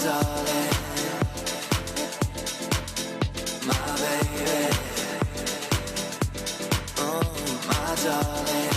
darling, my baby, oh, my darling.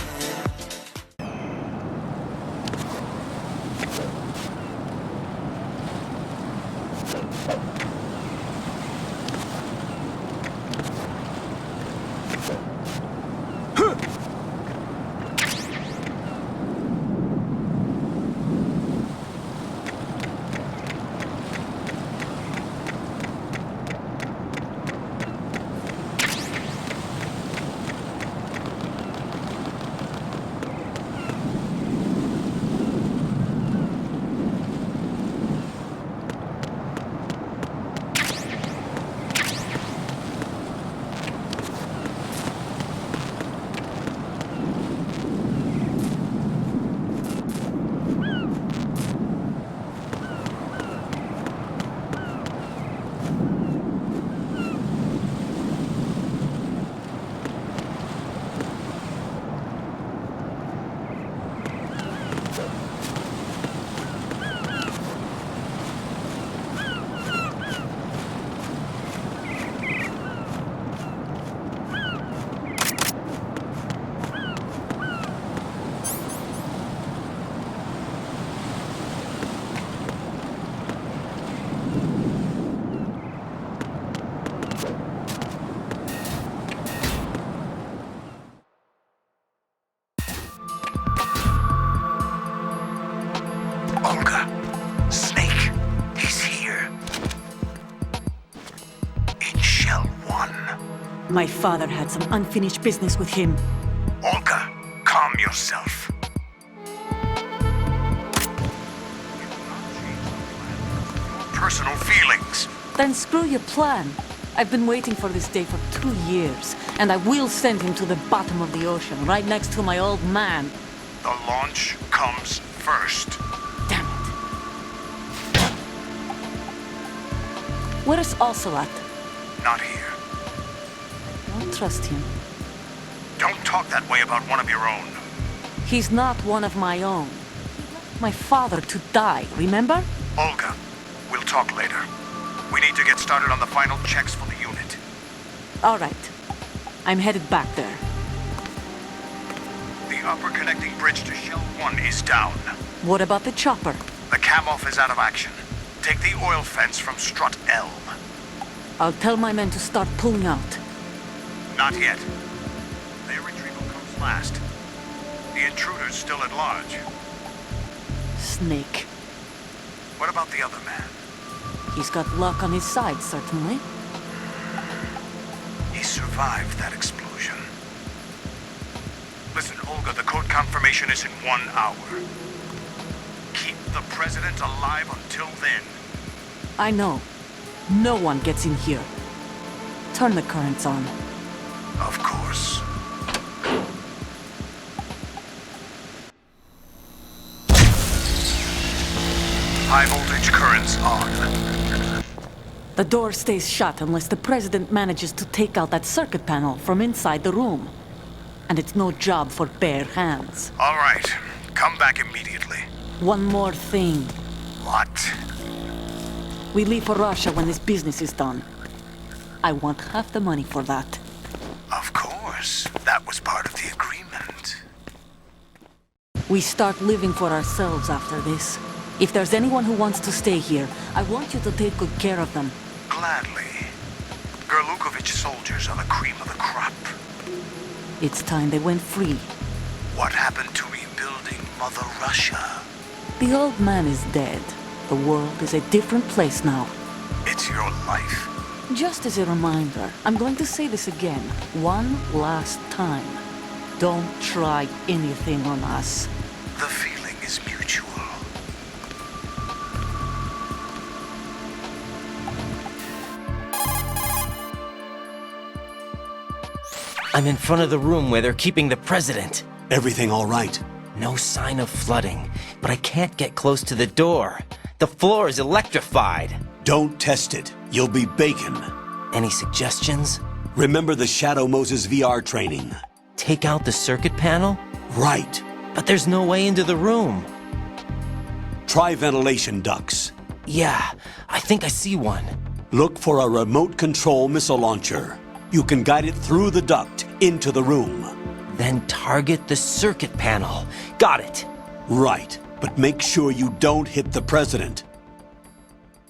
My father had some unfinished business with him. Olga, calm yourself. Personal feelings. Then screw your plan. I've been waiting for this day for 2 years, and I will send him to the bottom of the ocean, right next to my old man. The launch comes first. Damn it. Where's Ocelot? Not here. I don't trust him. Don't talk that way about one of your own. He's not one of my own. My father to die, remember? Olga, we'll talk later. We need to get started on the final checks for the unit. All right. I'm headed back there. The upper connecting bridge to Shell 1 is down. What about the chopper? The cam-off is out of action. Take the oil fence from strut L. I'll tell my men to start pulling out. Not yet. Their retrieval comes last. The intruder's still at large. Snake. What about the other man? He's got luck on his side, certainly. He survived that explosion. Listen, Olga, the code confirmation is in 1 hour. Keep the President alive until then. I know. No one gets in here. Turn the currents on. Of course. High voltage currents on. The door stays shut unless the President manages to take out that circuit panel from inside the room. And it's no job for bare hands. All right. Come back immediately. One more thing. What? We leave for Russia when this business is done. I want half the money for that. Of course. That was part of the agreement. We start living for ourselves after this. If there's anyone who wants to stay here, I want you to take good care of them. Gladly. Gerlukovich soldiers are the cream of the crop. It's time they went free. What happened to rebuilding Mother Russia? The old man is dead. The world is a different place now. It's your life. Just as a reminder, I'm going to say this again, one last time. Don't try anything on us. The feeling is mutual. I'm in front of the room where they're keeping the President. Everything all right? No sign of flooding, but I can't get close to the door. The floor is electrified. Don't test it. You'll be bacon. Any suggestions? Remember the Shadow Moses VR training? Take out the circuit panel? Right. But there's no way into the room. Try ventilation ducts. Yeah, I think I see one. Look for a remote control missile launcher. You can guide it through the duct into the room. Then target the circuit panel. Got it. Right, but make sure you don't hit the President.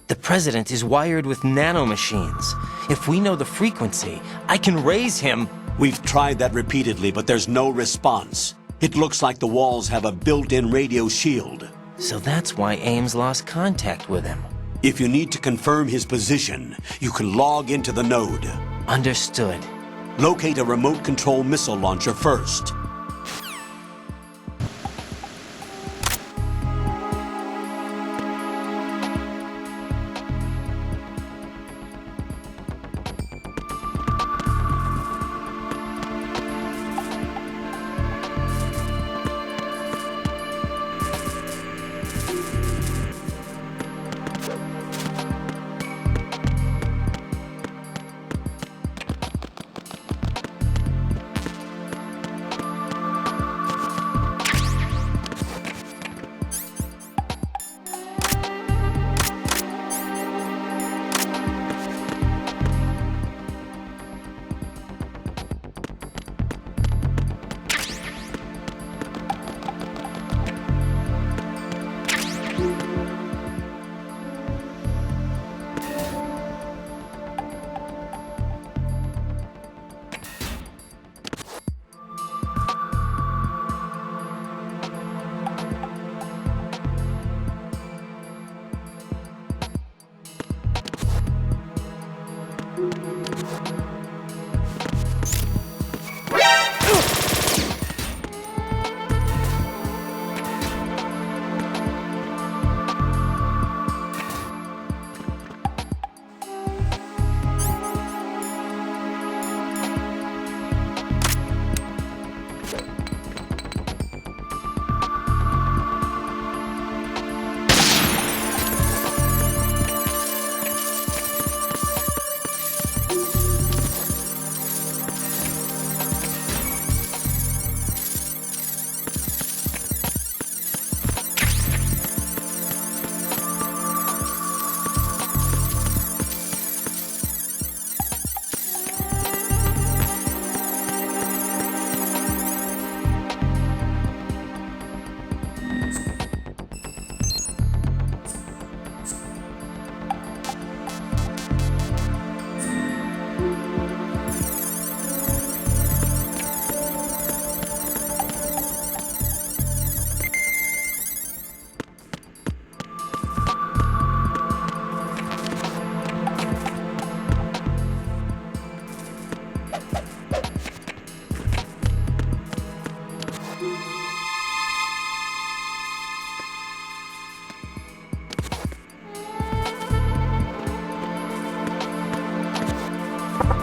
The President is wired with nanomachines. If we know the frequency, I can raise him. We've tried that repeatedly, but there's no response. It looks like the walls have a built-in radio shield. So that's why Ames lost contact with him. If you need to confirm his position, you can log into the node. Understood. Locate a remote control missile launcher first.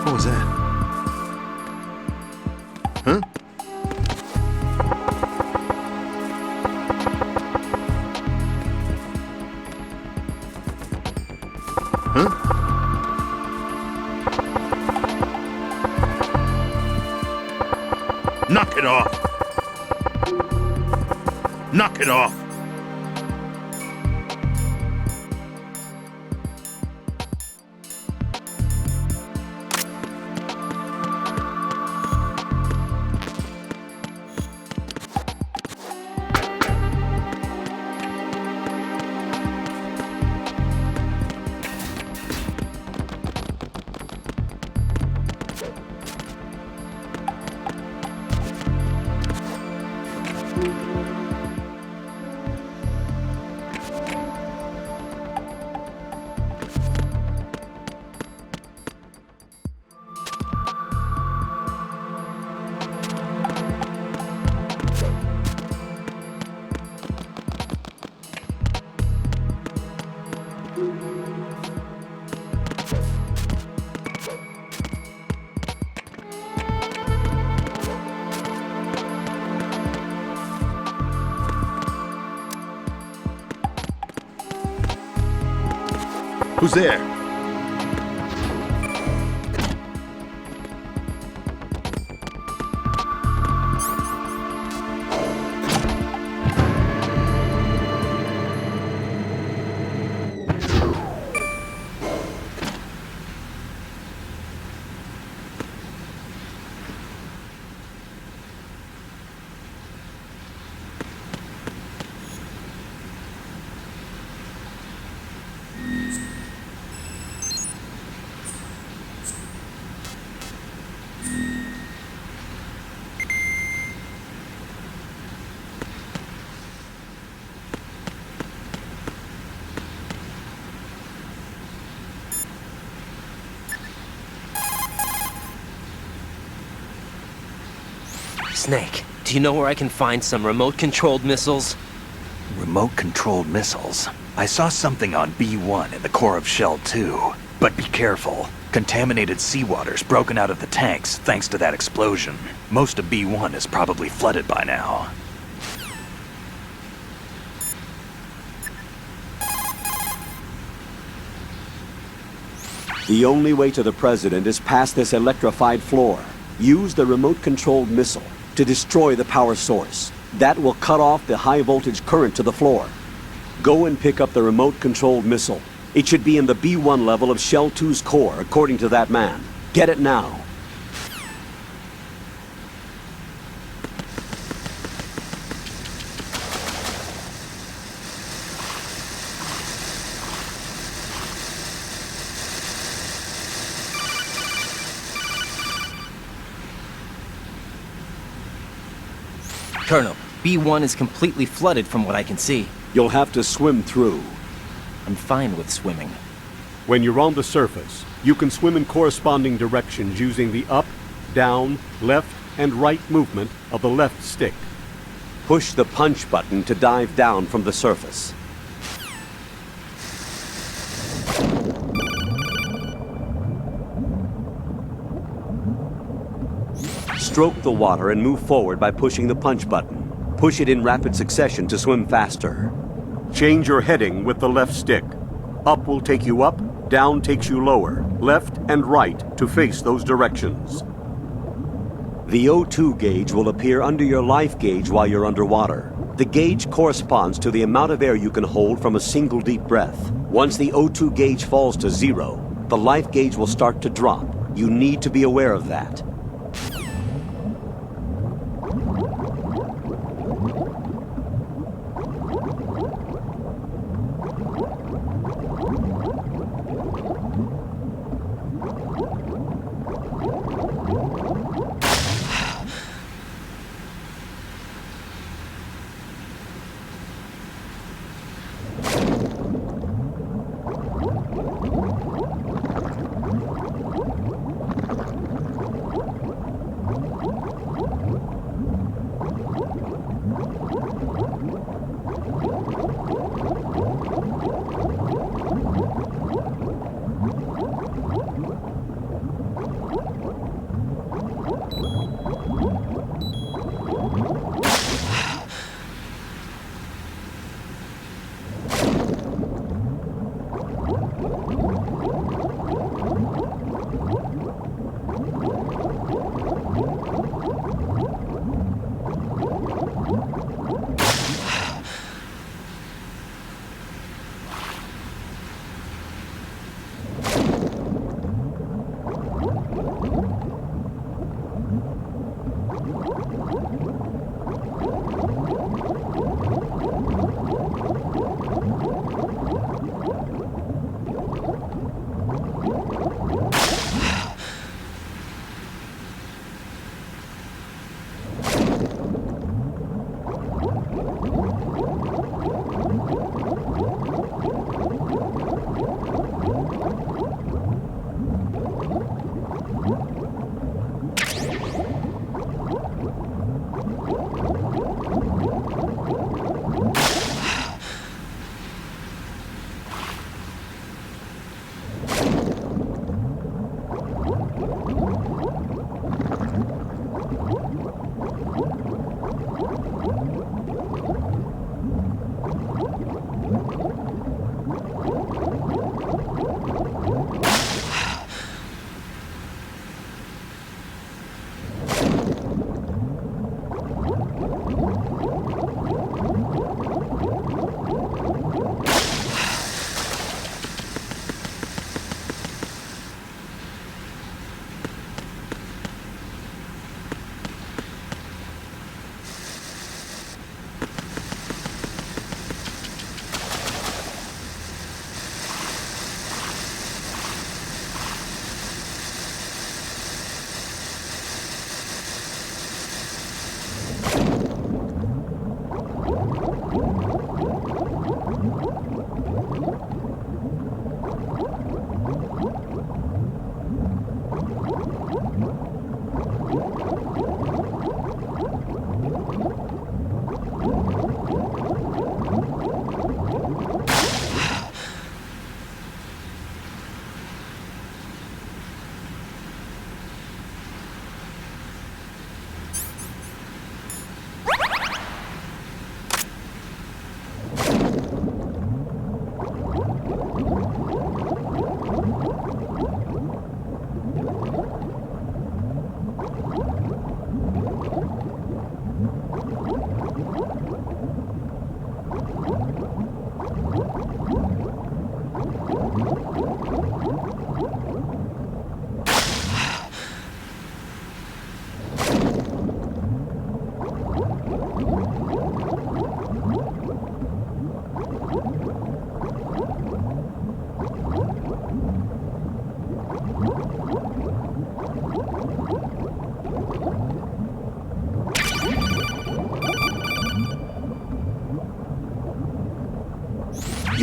What was that? Huh? Huh? Knock it off! Knock it off! Who's there? Snake, do you know where I can find some remote-controlled missiles? Remote-controlled missiles. I saw something on B1 in the core of Shell 2. But be careful. Contaminated seawater's broken out of the tanks thanks to that explosion. Most of B1 is probably flooded by now. The only way to the President is past this electrified floor. Use the remote-controlled missile to destroy the power source. That will cut off the high-voltage current to the floor. Go and pick up the remote-controlled missile. It should be in the B1 level of Shell 2's core, according to that man. Get it now. Colonel, B1 is completely flooded from what I can see. You'll have to swim through. I'm fine with swimming. When you're on the surface, you can swim in corresponding directions using the up, down, left, and right movement of the left stick. Push the punch button to dive down from the surface. Stroke the water and move forward by pushing the punch button. Push it in rapid succession to swim faster. Change your heading with the left stick. Up will take you up, down takes you lower, left and right to face those directions. The O2 gauge will appear under your life gauge while you're underwater. The gauge corresponds to the amount of air you can hold from a single deep breath. Once the O2 gauge falls to 0, the life gauge will start to drop. You need to be aware of that.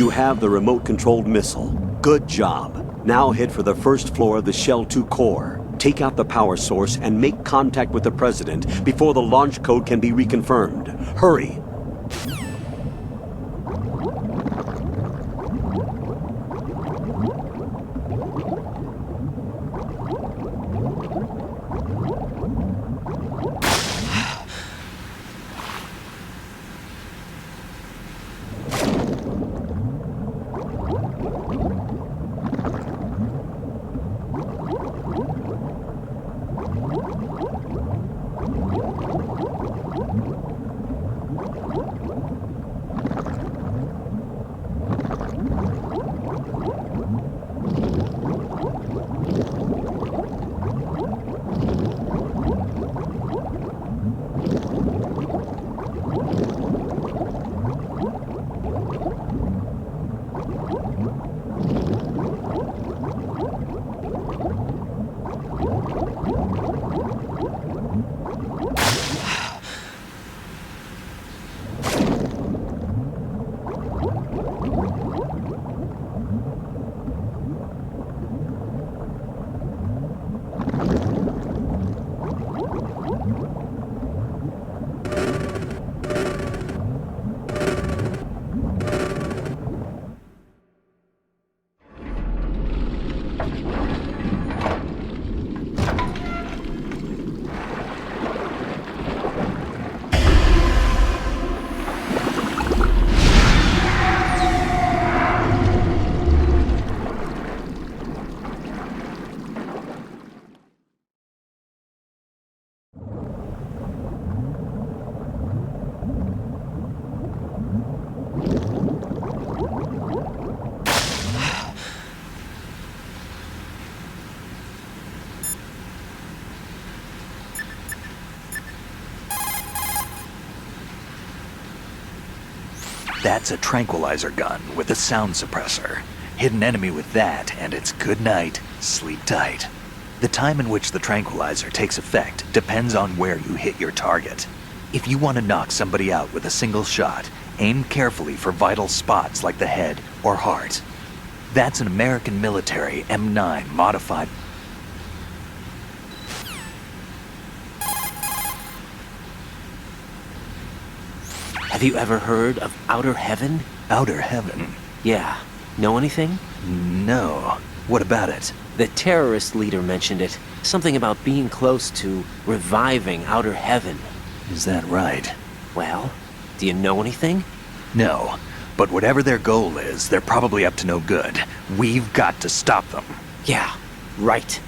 You have the remote-controlled missile. Good job. Now head for the first floor of the Shell 2 core. Take out the power source and make contact with the President before the launch code can be reconfirmed. Hurry! That's a tranquilizer gun with a sound suppressor. Hit an enemy with that, and it's good night, sleep tight. The time in which the tranquilizer takes effect depends on where you hit your target. If you want to knock somebody out with a single shot, aim carefully for vital spots like the head or heart. That's an American military M9 modified. Have you ever heard of outer heaven? Outer heaven? Yeah. Know anything? No. What about it? The terrorist leader mentioned it. Something about being close to reviving outer heaven. Is that right? Well, do you know anything? No. But whatever their goal is, they're probably up to no good. We've got to stop them. Yeah, right.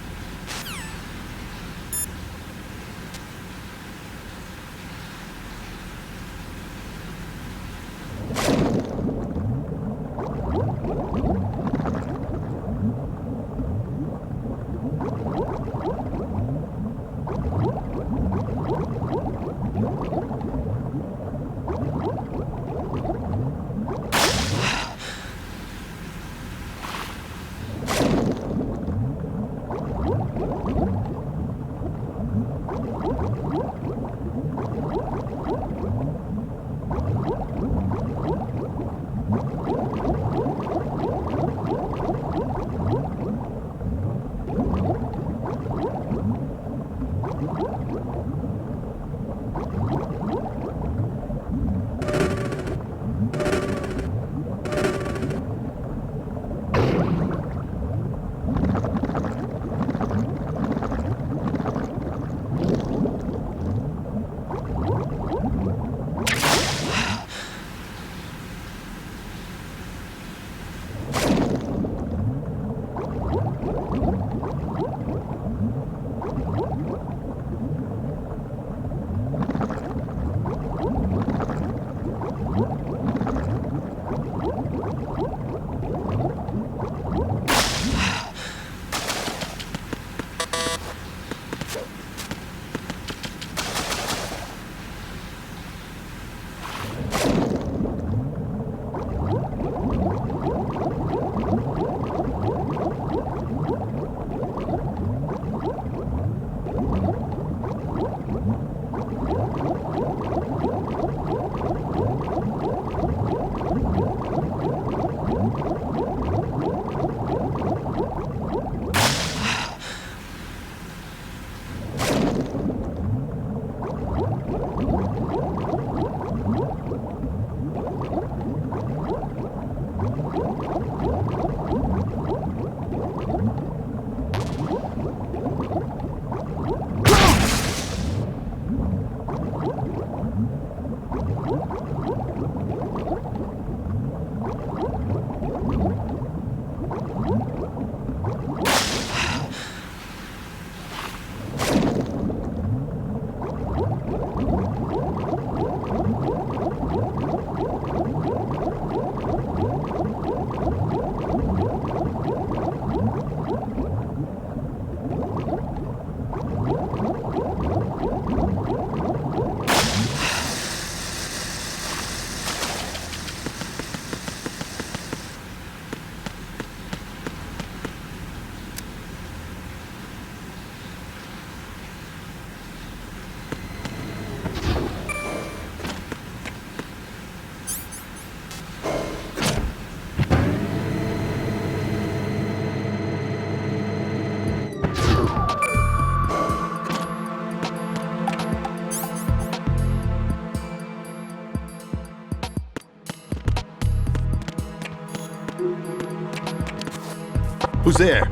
Who's there?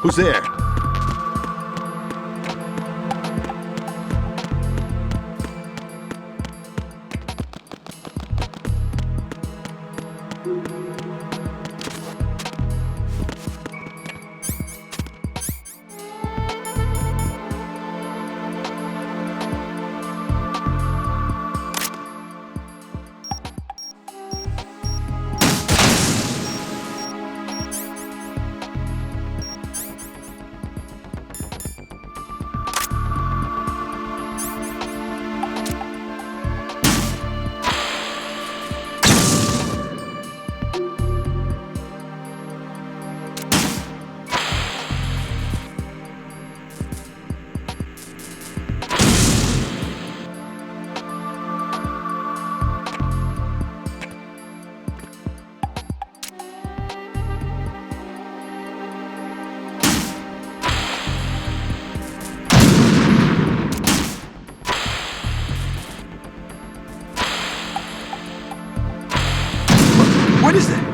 Who's there? What is that?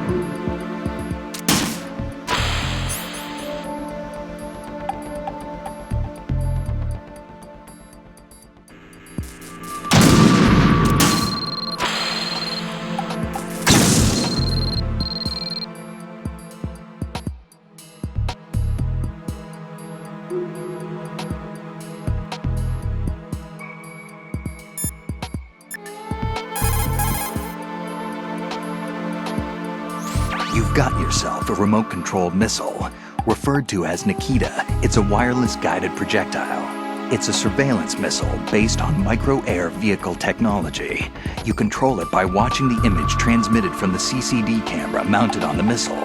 You've got yourself a remote-controlled missile. Referred to as Nikita, it's a wireless guided projectile. It's a surveillance missile based on micro-air vehicle technology. You control it by watching the image transmitted from the CCD camera mounted on the missile.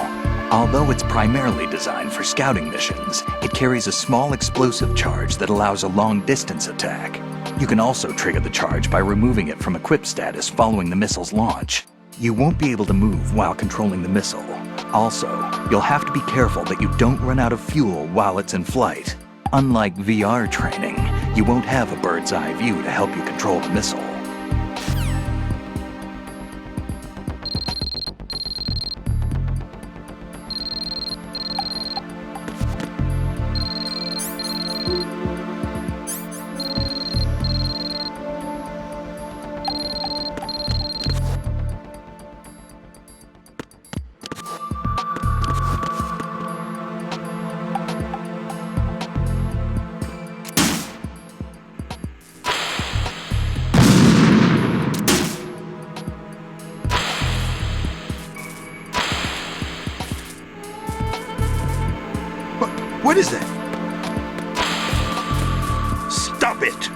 Although it's primarily designed for scouting missions, it carries a small explosive charge that allows a long-distance attack. You can also trigger the charge by removing it from equip status following the missile's launch. You won't be able to move while controlling the missile. Also, you'll have to be careful that you don't run out of fuel while it's in flight. Unlike VR training, you won't have a bird's eye view to help you control the missile. What is that? Stop it!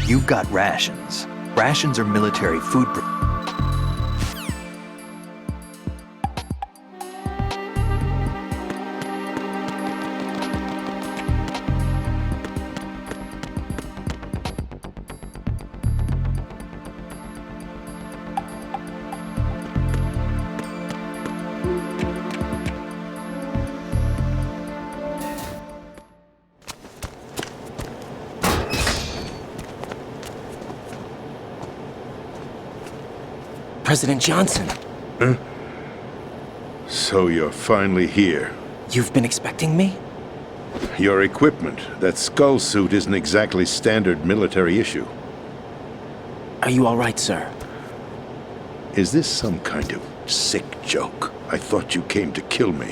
You've got rations. Rations are military food. President Johnson. So you're finally here. You've been expecting me? Your equipment, that skull suit, isn't exactly standard military issue. Are you all right, sir? Is this some kind of sick joke? I thought you came to kill me.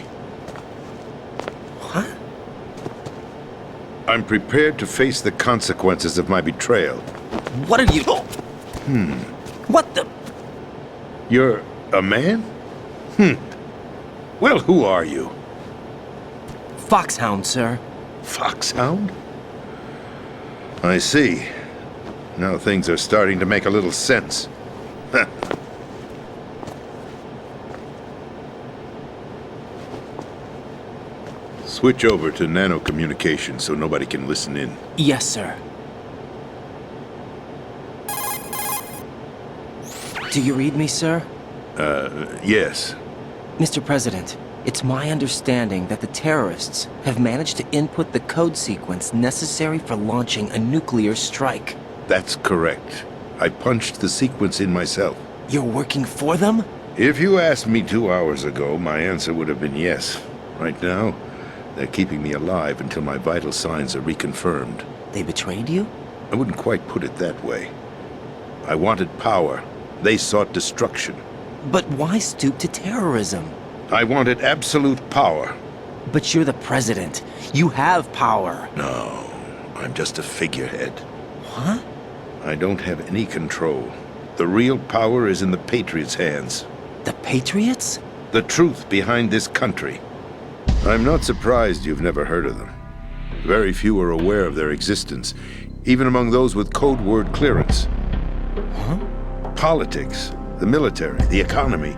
What? I'm prepared to face the consequences of my betrayal. What are you... What the... You're a man? Well, who are you? Foxhound, sir. Foxhound? I see. Now things are starting to make a little sense. Switch over to nano-communication so nobody can listen in. Yes, sir. Do you read me, sir? Yes. Mr. President, it's my understanding that the terrorists have managed to input the code sequence necessary for launching a nuclear strike. That's correct. I punched the sequence in myself. You're working for them? If you asked me 2 hours ago, my answer would have been yes. Right now, they're keeping me alive until my vital signs are reconfirmed. They betrayed you? I wouldn't quite put it that way. I wanted power. They sought destruction. But why stoop to terrorism? I wanted absolute power. But you're the president. You have power. No, I'm just a figurehead. What? I don't have any control. The real power is in the Patriots' hands. The Patriots? The truth behind this country. I'm not surprised you've never heard of them. Very few are aware of their existence, even among those with code word clearance. Huh? Politics, the military, the economy,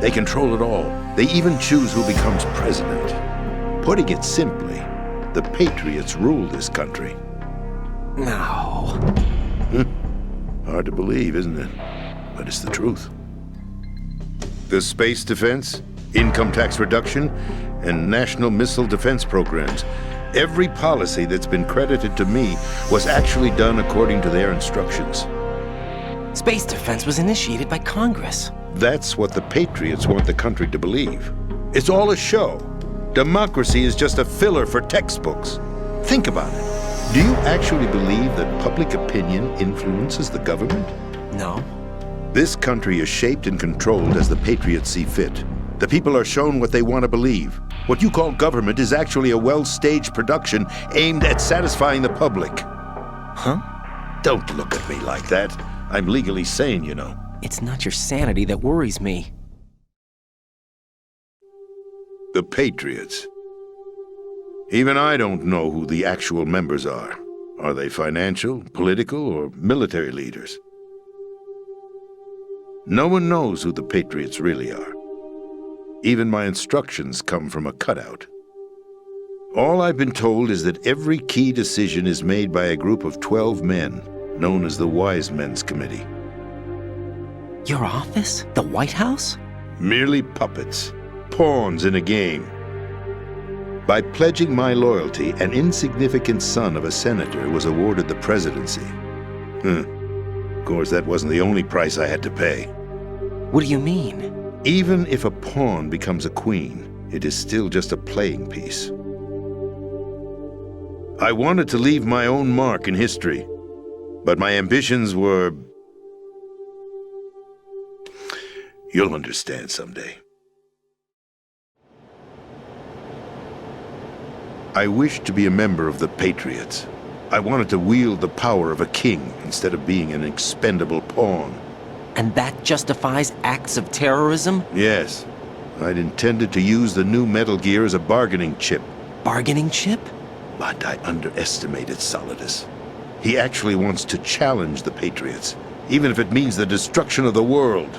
they control it all. They even choose who becomes president. Putting it simply, the Patriots rule this country. No. Hard to believe, isn't it? But it's the truth. The space defense, income tax reduction, and national missile defense programs. Every policy that's been credited to me was actually done according to their instructions. Space defense was initiated by Congress. That's what the Patriots want the country to believe. It's all a show. Democracy is just a filler for textbooks. Think about it. Do you actually believe that public opinion influences the government? No. This country is shaped and controlled as the Patriots see fit. The people are shown what they want to believe. What you call government is actually a well-staged production aimed at satisfying the public. Huh? Don't look at me like that. I'm legally sane, you know. It's not your sanity that worries me. The Patriots. Even I don't know who the actual members are. Are they financial, political, or military leaders? No one knows who the Patriots really are. Even my instructions come from a cutout. All I've been told is that every key decision is made by a group of 12 men, known as the Wise Men's Committee. Your office? The White House? Merely puppets, pawns in a game. By pledging my loyalty, an insignificant son of a senator was awarded the presidency. Of course, that wasn't the only price I had to pay. What do you mean? Even if a pawn becomes a queen, it is still just a playing piece. I wanted to leave my own mark in history, but my ambitions were... You'll understand someday. I wished to be a member of the Patriots. I wanted to wield the power of a king instead of being an expendable pawn. And that justifies acts of terrorism? Yes. I'd intended to use the new Metal Gear as a bargaining chip. Bargaining chip? But I underestimated Solidus. He actually wants to challenge the Patriots, even if it means the destruction of the world.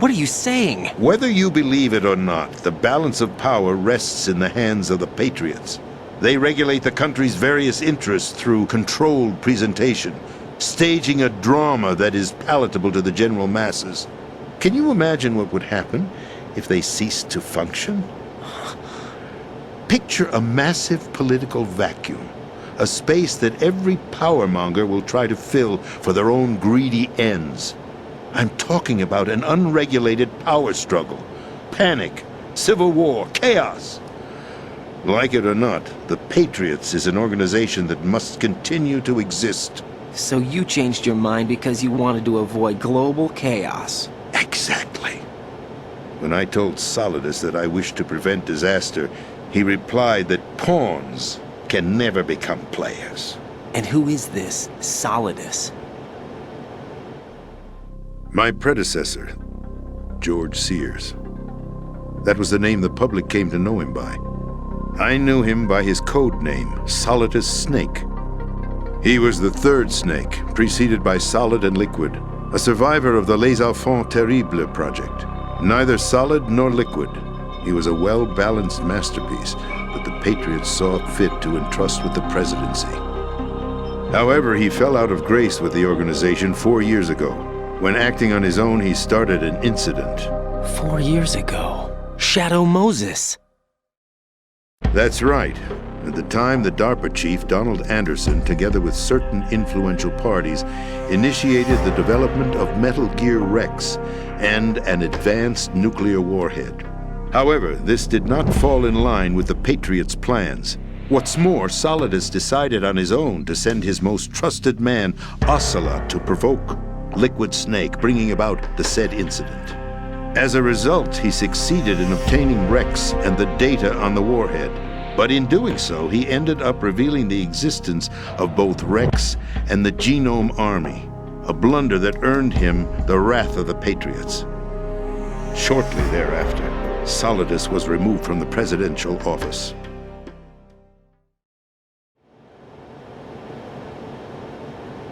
What are you saying? Whether you believe it or not, the balance of power rests in the hands of the Patriots. They regulate the country's various interests through controlled presentation, staging a drama that is palatable to the general masses. Can you imagine what would happen if they ceased to function? Picture a massive political vacuum, a space that every powermonger will try to fill for their own greedy ends. I'm talking about an unregulated power struggle. Panic, civil war, chaos. Like it or not, the Patriots is an organization that must continue to exist. So you changed your mind because you wanted to avoid global chaos. Exactly. When I told Solidus that I wished to prevent disaster, he replied that pawns can never become players. And who is this Solidus? My predecessor, George Sears. That was the name the public came to know him by. I knew him by his code name, Solidus Snake. He was the third snake, preceded by Solid and Liquid, a survivor of the Les Enfants Terribles project. Neither solid nor liquid, he was a well-balanced masterpiece that the Patriots saw fit to entrust with the presidency. However, he fell out of grace with the organization 4 years ago. When acting on his own, he started an incident. 4 years ago. Shadow Moses. That's right. At the time, the DARPA chief, Donald Anderson, together with certain influential parties, initiated the development of Metal Gear Rex and an advanced nuclear warhead. However, this did not fall in line with the Patriots' plans. What's more, Solidus decided on his own to send his most trusted man, Ocelot, to provoke Liquid Snake, bringing about the said incident. As a result, he succeeded in obtaining Rex and the data on the warhead. But in doing so, he ended up revealing the existence of both Rex and the Genome Army, a blunder that earned him the wrath of the Patriots. Shortly thereafter, Solidus was removed from the presidential office.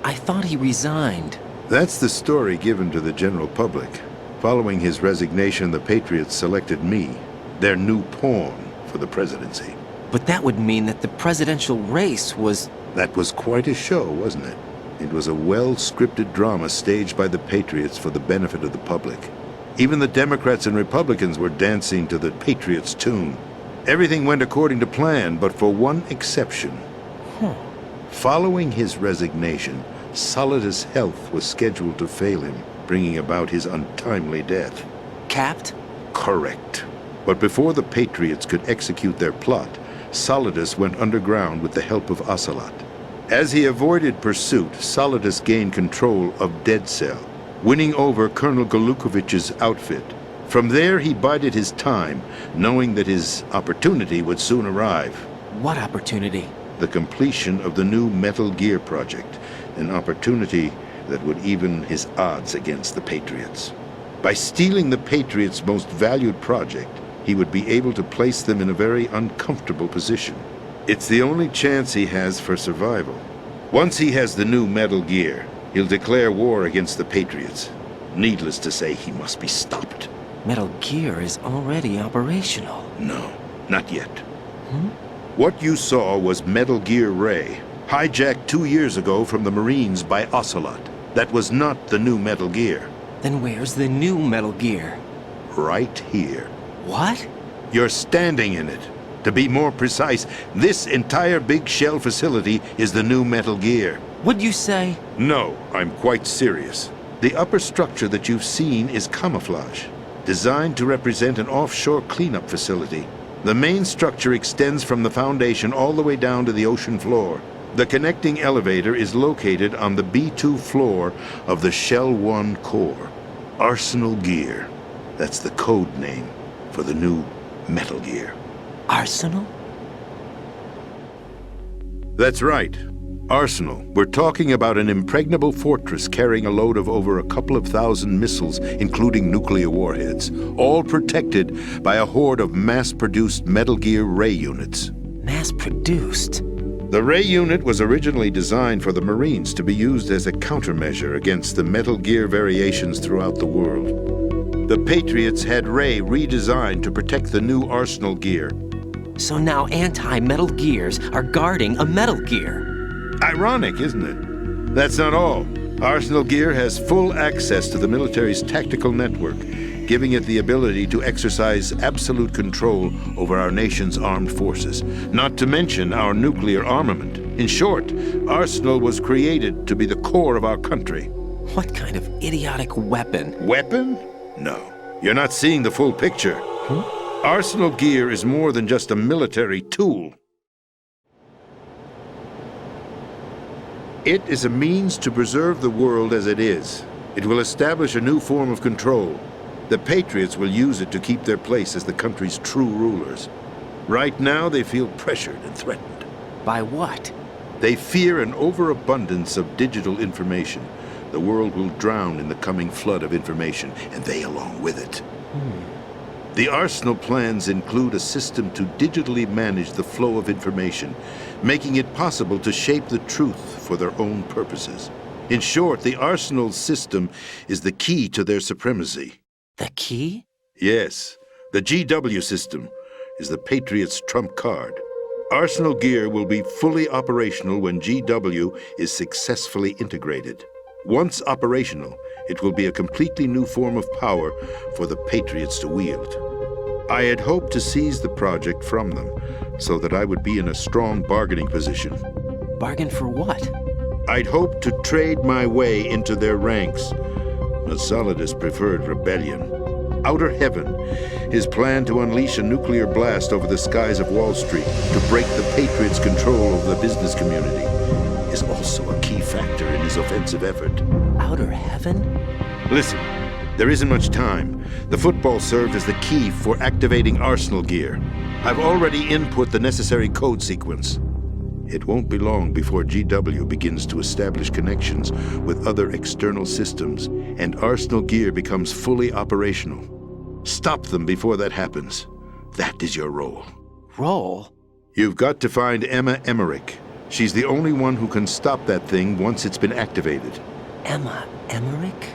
I thought he resigned. That's the story given to the general public. Following his resignation, the Patriots selected me, their new pawn, for the presidency. But that would mean that the presidential race was... That was quite a show, wasn't it? It was a well-scripted drama staged by the Patriots for the benefit of the public. Even the Democrats and Republicans were dancing to the Patriots' tune. Everything went according to plan, but for one exception. Following his resignation, Solidus' health was scheduled to fail him, bringing about his untimely death. Capped? Correct. But before the Patriots could execute their plot, Solidus went underground with the help of Ocelot. As he avoided pursuit, Solidus gained control of Dead Cell, winning over Colonel Golukovich's outfit. From there, he bided his time, knowing that his opportunity would soon arrive. What opportunity? The completion of the new Metal Gear project, an opportunity that would even his odds against the Patriots. By stealing the Patriots' most valued project, he would be able to place them in a very uncomfortable position. It's the only chance he has for survival. Once he has the new Metal Gear, he'll declare war against the Patriots. Needless to say, he must be stopped. Metal Gear is already operational. No, not yet. What you saw was Metal Gear Ray, hijacked 2 years ago from the Marines by Ocelot. That was not the new Metal Gear. Then where's the new Metal Gear? Right here. What? You're standing in it. To be more precise, this entire big shell facility is the new Metal Gear. What'd you say? No, I'm quite serious. The upper structure that you've seen is camouflage, designed to represent an offshore cleanup facility. The main structure extends from the foundation all the way down to the ocean floor. The connecting elevator is located on the B2 floor of the Shell 1 core. Arsenal Gear. That's the code name for the new Metal Gear. Arsenal? That's right. Arsenal. We're talking about an impregnable fortress carrying a load of over a couple of thousand missiles, including nuclear warheads, all protected by a horde of mass-produced Metal Gear Ray units. Mass-produced? The Ray unit was originally designed for the Marines to be used as a countermeasure against the Metal Gear variations throughout the world. The Patriots had Ray redesigned to protect the new Arsenal Gear. So now anti-Metal Gears are guarding a Metal Gear. Ironic, isn't it? That's not all. Arsenal Gear has full access to the military's tactical network, giving it the ability to exercise absolute control over our nation's armed forces, not to mention our nuclear armament. In short, Arsenal was created to be the core of our country. What kind of idiotic weapon? Weapon? No. You're not seeing the full picture. Arsenal gear is more than just a military tool. It is a means to preserve the world as it is. It will establish a new form of control. The Patriots will use it to keep their place as the country's true rulers. Right now, they feel pressured and threatened. By what? They fear an overabundance of digital information. The world will drown in the coming flood of information, and they along with it. The Arsenal plans include a system to digitally manage the flow of information, making it possible to shape the truth for their own purposes. In short, the Arsenal system is the key to their supremacy. The key? Yes, the GW system is the Patriots' trump card. Arsenal gear will be fully operational when GW is successfully integrated. Once operational, it will be a completely new form of power for the Patriots to wield. I had hoped to seize the project from them, so that I would be in a strong bargaining position. Bargain for what? I'd hoped to trade my way into their ranks. But Solidus preferred rebellion. Outer Heaven, his plan to unleash a nuclear blast over the skies of Wall Street to break the Patriots' control over the business community, is also a key factor in his offensive effort. Outer Heaven? Listen, there isn't much time. The football served as the key for activating Arsenal gear. I've already input the necessary code sequence. It won't be long before GW begins to establish connections with other external systems, and Arsenal gear becomes fully operational. Stop them before that happens. That is your role. Role? You've got to find Emma Emmerich. She's the only one who can stop that thing once it's been activated. Emma Emmerich?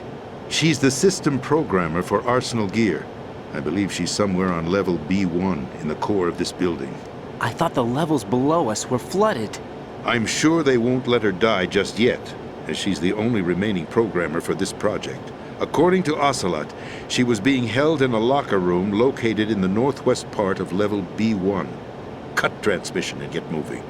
She's the system programmer for Arsenal gear. I believe she's somewhere on level B1 in the core of this building. I thought the levels below us were flooded. I'm sure they won't let her die just yet, as she's the only remaining programmer for this project. According to Ocelot, she was being held in a locker room located in the northwest part of level B1. Cut transmission and get moving.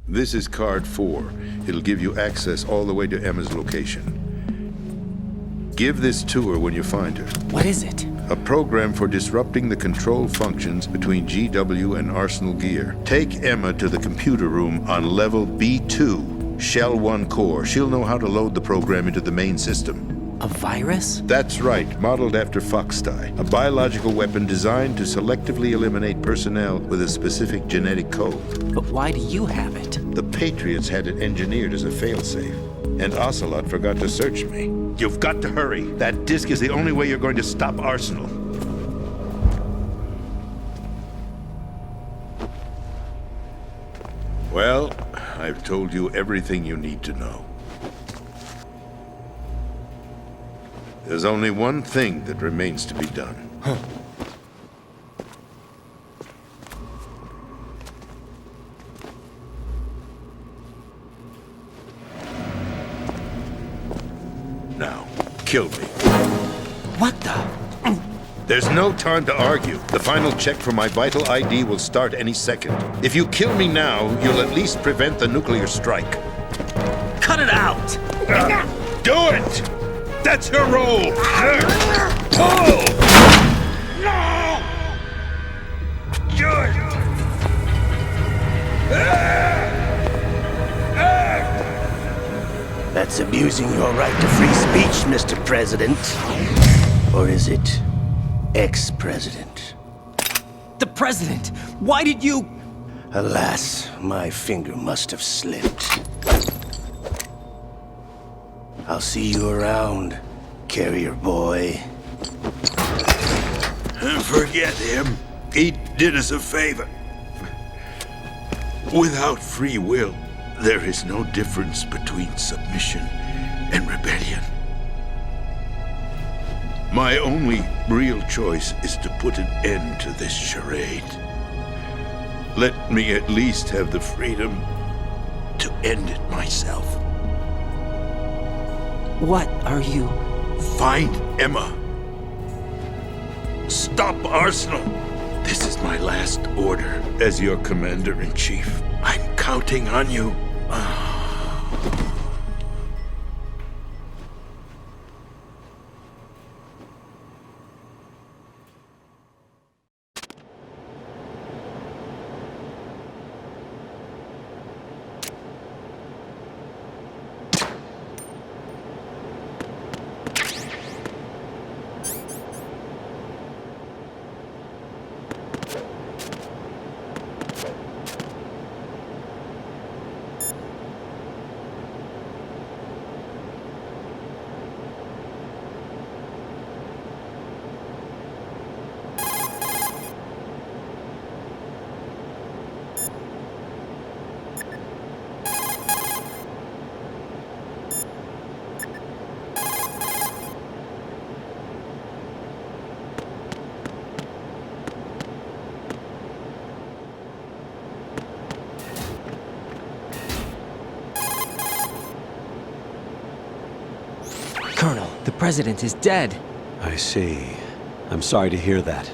This is card 4. It'll give you access all the way to Emma's location. Give this to her when you find her. What is it? A program for disrupting the control functions between GW and Arsenal gear. Take Emma to the computer room on level B2, Shell 1 core. She'll know how to load the program into the main system. A virus? That's right, modeled after Foxdie. A biological weapon designed to selectively eliminate personnel with a specific genetic code. But why do you have it? The Patriots had it engineered as a failsafe, and Ocelot forgot to search me. You've got to hurry. That disk is the only way you're going to stop Arsenal. Well, I've told you everything you need to know. There's only one thing that remains to be done. Now, kill me. What the? There's no time to argue. The final check for my vital ID will start any second. If you kill me now, you'll at least prevent the nuclear strike. Cut it out! Do it! That's your role! Pull! No! Do it! That's abusing your right to free speech, Mr. President. Or is it ex-president? The President! Why did you... Alas, my finger must have slipped. I'll see you around, carrier boy. Forget him. He did us a favor. Without free will, there is no difference between submission and rebellion. My only real choice is to put an end to this charade. Let me at least have the freedom to end it myself. What are you... Find Emma. Stop Arsenal. This is my last order as your commander-in-chief. I'm counting on you. Colonel, the President is dead. I see. I'm sorry to hear that.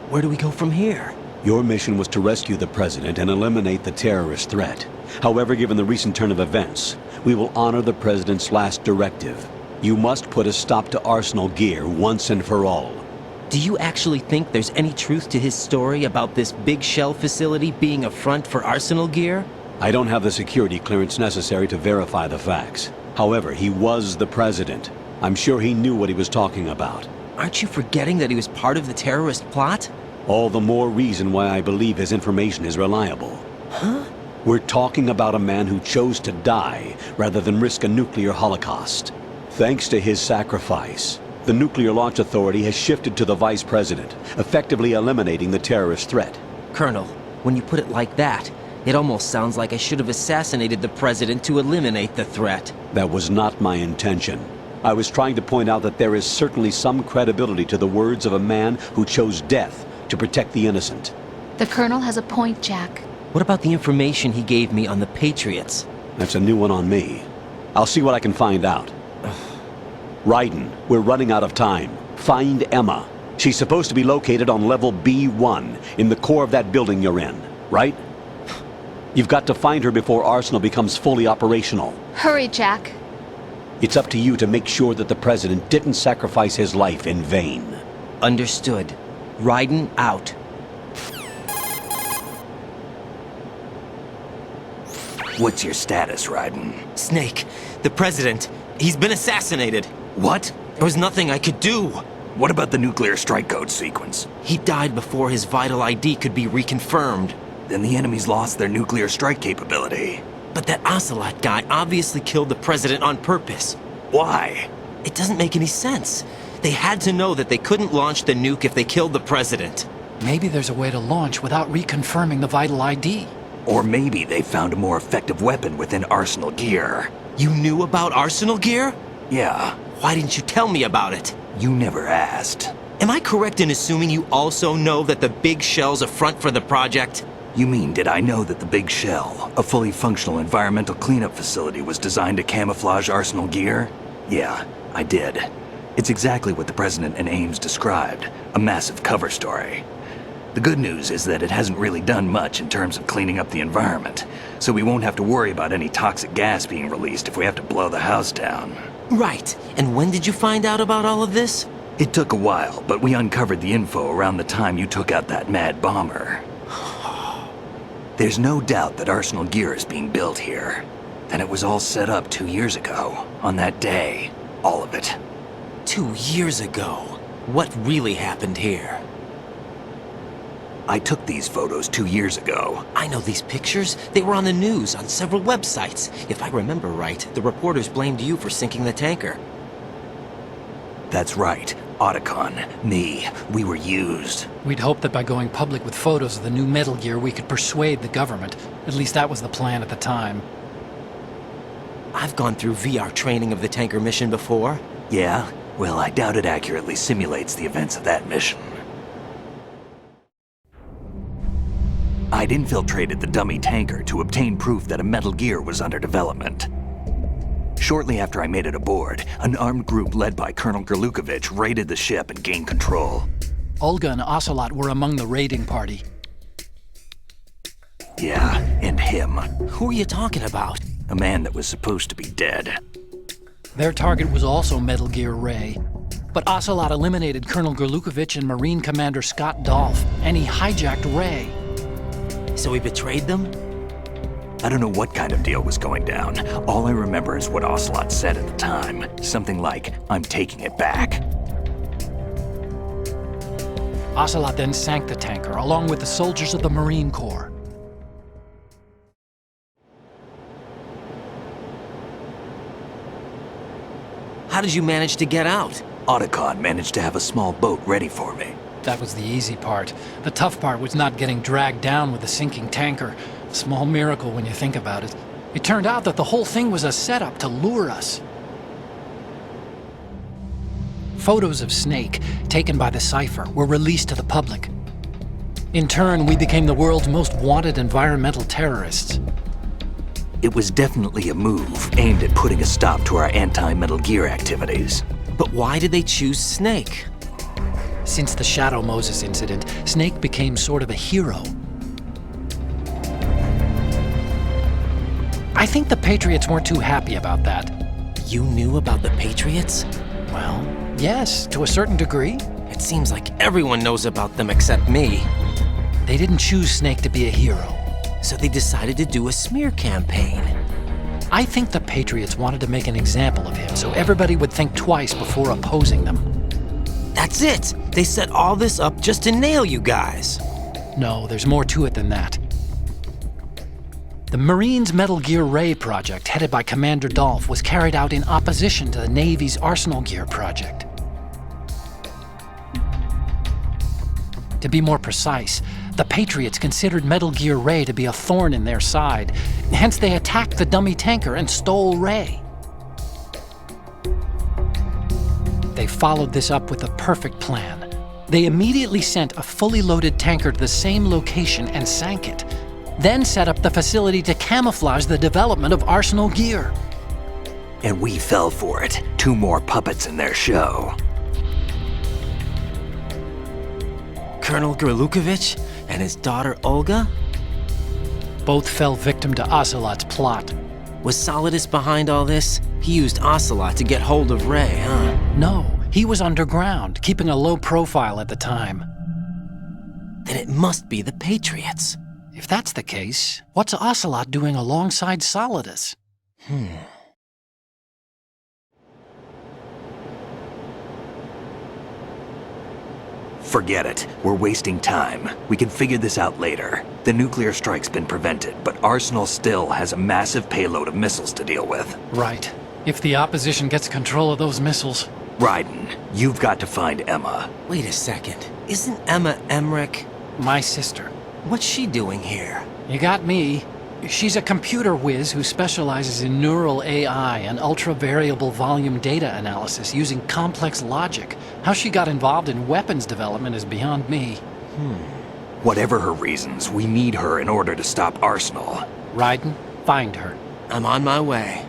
Where do we go from here? Your mission was to rescue the President and eliminate the terrorist threat. However, given the recent turn of events, we will honor the President's last directive. You must put a stop to Arsenal gear once and for all. Do you actually think there's any truth to his story about this big shell facility being a front for Arsenal gear? I don't have the security clearance necessary to verify the facts. However, he was the President. I'm sure he knew what he was talking about. Aren't you forgetting that he was part of the terrorist plot? All the more reason why I believe his information is reliable. Huh? We're talking about a man who chose to die rather than risk a nuclear holocaust. Thanks to his sacrifice, the Nuclear Launch Authority has shifted to the Vice President, effectively eliminating the terrorist threat. Colonel, when you put it like that, it almost sounds like I should have assassinated the President to eliminate the threat. That was not my intention. I was trying to point out that there is certainly some credibility to the words of a man who chose death to protect the innocent. The Colonel has a point, Jack. What about the information he gave me on the Patriots? That's a new one on me. I'll see what I can find out. Raiden, we're running out of time. Find Emma. She's supposed to be located on level B1, in the core of that building you're in, right? You've got to find her before Arsenal becomes fully operational. Hurry, Jack. It's up to you to make sure that the President didn't sacrifice his life in vain. Understood. Raiden out. What's your status, Raiden? Snake, the President, he's been assassinated. What? There was nothing I could do. What about the nuclear strike code sequence? He died before his vital ID could be reconfirmed. Then the enemy's lost their nuclear strike capability. But that Ocelot guy obviously killed the President on purpose. Why? It doesn't make any sense. They had to know that they couldn't launch the nuke if they killed the President. Maybe there's a way to launch without reconfirming the vital ID. Or maybe they found a more effective weapon within Arsenal gear. You knew about Arsenal gear? Yeah. Why didn't you tell me about it? You never asked. Am I correct in assuming you also know that the big shell's a front for the project? You mean, did I know that the Big Shell, a fully functional environmental cleanup facility, was designed to camouflage Arsenal gear? Yeah, I did. It's exactly what the President and Ames described, a massive cover story. The good news is that it hasn't really done much in terms of cleaning up the environment, so we won't have to worry about any toxic gas being released if we have to blow the house down. Right. And when did you find out about all of this? It took a while, but we uncovered the info around the time you took out that mad bomber. There's no doubt that Arsenal gear is being built here. And it was all set up 2 years ago, on that day. All of it. 2 years ago? What really happened here? I took these photos 2 years ago. I know these pictures. They were on the news, on several websites. If I remember right, the reporters blamed you for sinking the tanker. That's right. Otacon, me, we were used. We'd hoped that by going public with photos of the new Metal Gear, we could persuade the government. At least that was the plan at the time. I've gone through VR training of the tanker mission before. Yeah? Well, I doubt it accurately simulates the events of that mission. I'd infiltrated the dummy tanker to obtain proof that a Metal Gear was under development. Shortly after I made it aboard, an armed group led by Colonel Gerlukovich raided the ship and gained control. Olga and Ocelot were among the raiding party. Yeah, and him. Who are you talking about? a man that was supposed to be dead. Their target was also Metal Gear Ray. But Ocelot eliminated Colonel Gorlukovich and Marine Commander Scott Dolph, and he hijacked Ray. So he betrayed them? I don't know what kind of deal was going down. All I remember is what Ocelot said at the time. Something like, "I'm taking it back." Ocelot then sank the tanker, along with the soldiers of the Marine Corps. How did you manage to get out? Otacon managed to have a small boat ready for me. That was the easy part. The tough part was not getting dragged down with the sinking tanker. Small miracle when you think about it. It turned out that the whole thing was a setup to lure us. Photos of Snake, taken by the Cypher, were released to the public. In turn, we became the world's most wanted environmental terrorists. It was definitely a move aimed at putting a stop to our anti-Metal Gear activities. But why did they choose Snake? Since the Shadow Moses incident, Snake became sort of a hero. I think the Patriots weren't too happy about that. You knew about the Patriots? Well, yes, to a certain degree. It seems like everyone knows about them except me. They didn't choose Snake to be a hero. So they decided to do a smear campaign. I think the Patriots wanted to make an example of him so everybody would think twice before opposing them. That's it! They set all this up just to nail you guys. No, there's more to it than that. The Marines' Metal Gear Ray project, headed by Commander Dolph, was carried out in opposition to the Navy's Arsenal Gear project. To be more precise, the Patriots considered Metal Gear Ray to be a thorn in their side. Hence, they attacked the dummy tanker and stole Ray. They followed this up with a perfect plan. They immediately sent a fully loaded tanker to the same location and sank it. Then set up the facility to camouflage the development of Arsenal Gear. And we fell for it. 2 more puppets in their show. Colonel Gorlukovich and his daughter Olga? Both fell victim to Ocelot's plot. Was Solidus behind all this? He used Ocelot to get hold of Ray, huh? No, he was underground, keeping a low profile at the time. Then it must be the Patriots. If that's the case, what's Ocelot doing alongside Solidus? Forget it. We're wasting time. We can figure this out later. The nuclear strike's been prevented, but Arsenal still has a massive payload of missiles to deal with. Right. If the opposition gets control of those missiles... Raiden, you've got to find Emma. Wait a second. Isn't Emma Emmerich? My sister. What's she doing here? You got me. She's a computer whiz who specializes in neural AI and ultra-variable volume data analysis using complex logic. How she got involved in weapons development is beyond me. Whatever her reasons, we need her in order to stop Arsenal. Raiden, find her. I'm on my way.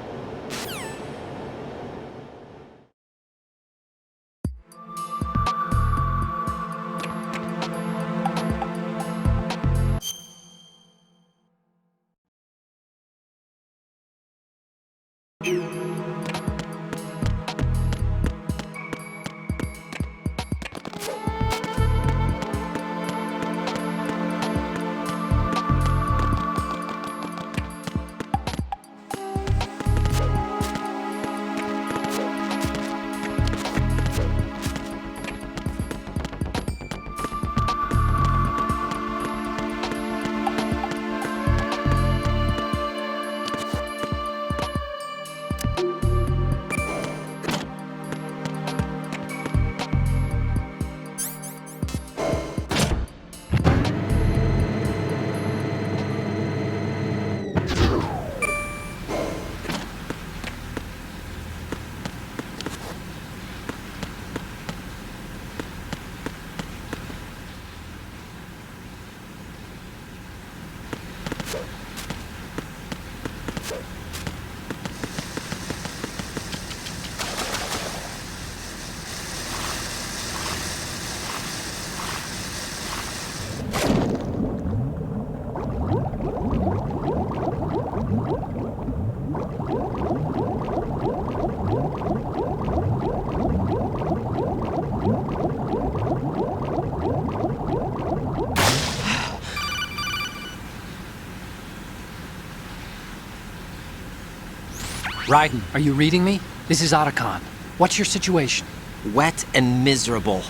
Raiden, are you reading me? This is Otacon. What's your situation? Wet and miserable.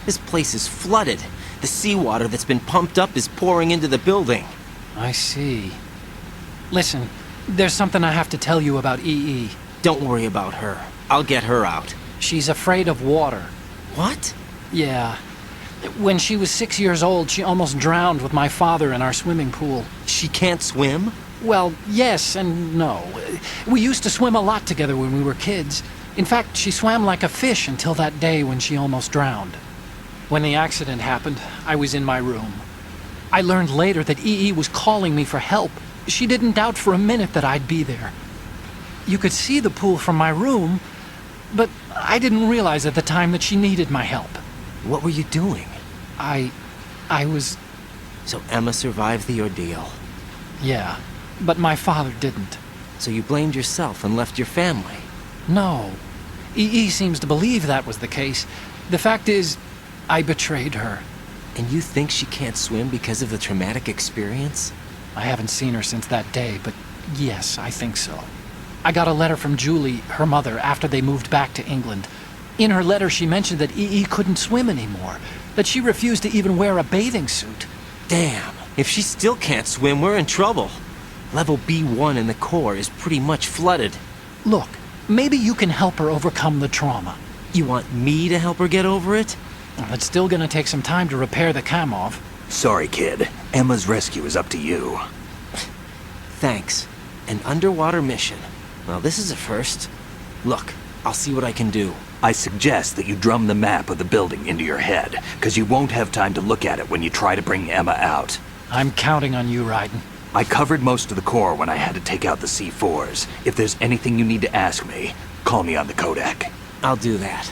This place is flooded. The seawater that's been pumped up is pouring into the building. I see. Listen, there's something I have to tell you about EE. Don't worry about her. I'll get her out. She's afraid of water. What? Yeah. When she was 6 years old, she almost drowned with my father in our swimming pool. She can't swim? Well, yes and no. We used to swim a lot together when we were kids. In fact, she swam like a fish until that day when she almost drowned. When the accident happened, I was in my room. I learned later that EE was calling me for help. She didn't doubt for a minute that I'd be there. You could see the pool from my room, but I didn't realize at the time that she needed my help. What were you doing? I was... So Emma survived the ordeal. Yeah, but my father didn't. So you blamed yourself and left your family? No. EE seems to believe that was the case. The fact is, I betrayed her. And you think she can't swim because of the traumatic experience? I haven't seen her since that day, but yes, I think so. I got a letter from Julie, her mother, after they moved back to England. In her letter, she mentioned that EE couldn't swim anymore, that she refused to even wear a bathing suit. Damn, if she still can't swim, we're in trouble. Level B1 in the core is pretty much flooded. Look, maybe you can help her overcome the trauma. You want me to help her get over it? Well, it's still gonna take some time to repair the Kamov. Sorry, kid. Emma's rescue is up to you. Thanks. An underwater mission. Well, this is a first. Look, I'll see what I can do. I suggest that you drum the map of the building into your head, because you won't have time to look at it when you try to bring Emma out. I'm counting on you, Raiden. I covered most of the core when I had to take out the C4s. If there's anything you need to ask me, call me on the Kodak. I'll do that.